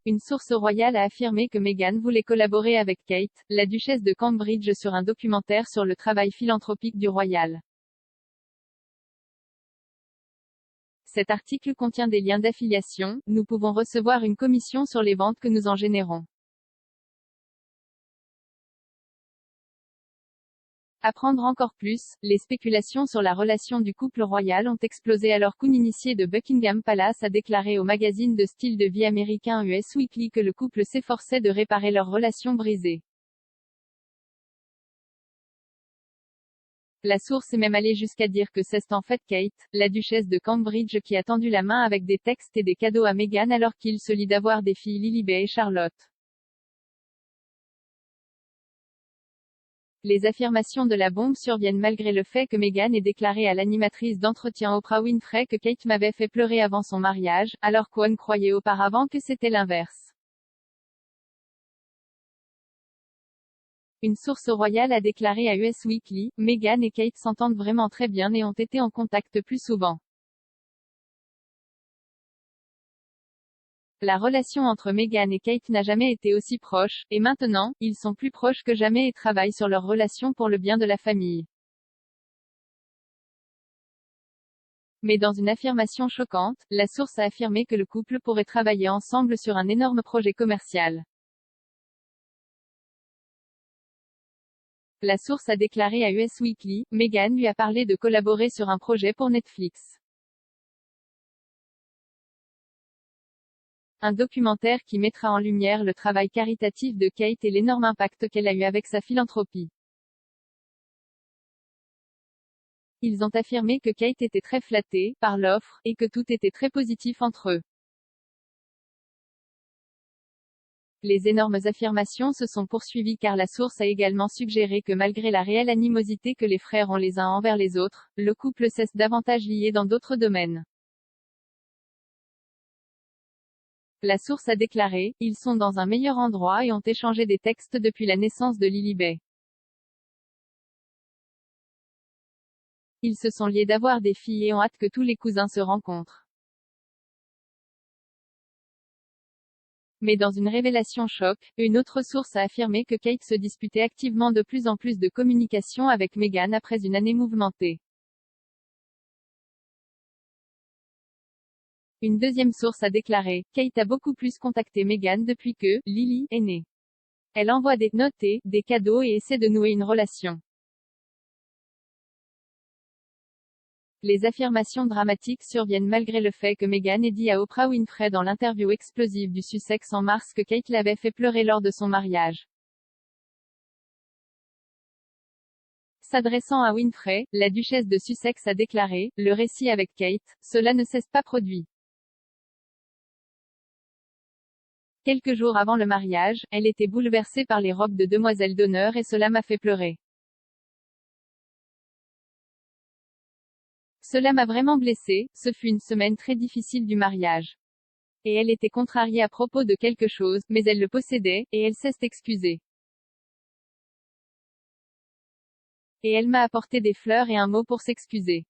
une source royale a affirmé que Meghan voulait collaborer avec Kate, la duchesse de Cambridge sur un documentaire sur le travail philanthropique du royal. Cet article contient des liens d'affiliation, nous pouvons recevoir une commission sur les ventes que nous en générons. Apprendre encore plus, les spéculations sur la relation du couple royal ont explosé alors qu'une initiée de Buckingham Palace a déclaré au magazine de style de vie américain Us Weekly que le couple s'efforçait de réparer leur relation brisée. La source est même allée jusqu'à dire que c'est en fait Kate, la duchesse de Cambridge qui a tendu la main avec des textes et des cadeaux à Meghan alors qu'il se lie d'avoir des filles Lilibet et Charlotte. Les affirmations de la bombe surviennent malgré le fait que Meghan ait déclaré à l'animatrice d'entretien Oprah Winfrey que Kate m'avait fait pleurer avant son mariage, alors qu'Owen croyait auparavant que c'était l'inverse. Une source royale a déclaré à Us Weekly, Meghan et Kate s'entendent vraiment très bien et ont été en contact plus souvent. La relation entre Meghan et Kate n'a jamais été aussi proche, et maintenant, ils sont plus proches que jamais et travaillent sur leur relation pour le bien de la famille. Mais dans une affirmation choquante, la source a affirmé que le couple pourrait travailler ensemble sur un énorme projet commercial. La source a déclaré à Us Weekly, Meghan lui a parlé de collaborer sur un projet pour Netflix. Un documentaire qui mettra en lumière le travail caritatif de Kate et l'énorme impact qu'elle a eu avec sa philanthropie. Ils ont affirmé que Kate était très flattée par l'offre, et que tout était très positif entre eux. Les énormes affirmations se sont poursuivies car la source a également suggéré que malgré la réelle animosité que les frères ont les uns envers les autres, le couple cesse davantage lié dans d'autres domaines. La source a déclaré, ils sont dans un meilleur endroit et ont échangé des textes depuis la naissance de Lilibet. Ils se sont liés d'avoir des filles et ont hâte que tous les cousins se rencontrent. Mais dans une révélation choc, une autre source a affirmé que Kate se disputait activement de plus en plus de communication avec Meghan après une année mouvementée. Une deuxième source a déclaré, Kate a beaucoup plus contacté Meghan depuis que Lily est née. Elle envoie des notes et des cadeaux et essaie de nouer une relation. Les affirmations dramatiques surviennent malgré le fait que Meghan ait dit à Oprah Winfrey dans l'interview explosive du Sussex en mars que Kate l'avait fait pleurer lors de son mariage. S'adressant à Winfrey, la duchesse de Sussex a déclaré, le récit avec Kate, cela ne s'est pas produit. Quelques jours avant le mariage, elle était bouleversée par les robes de demoiselle d'honneur et cela m'a fait pleurer. Cela m'a vraiment blessée, ce fut une semaine très difficile du mariage. Et elle était contrariée à propos de quelque chose, mais elle le possédait, et elle s'est excusée. Et elle m'a apporté des fleurs et un mot pour s'excuser.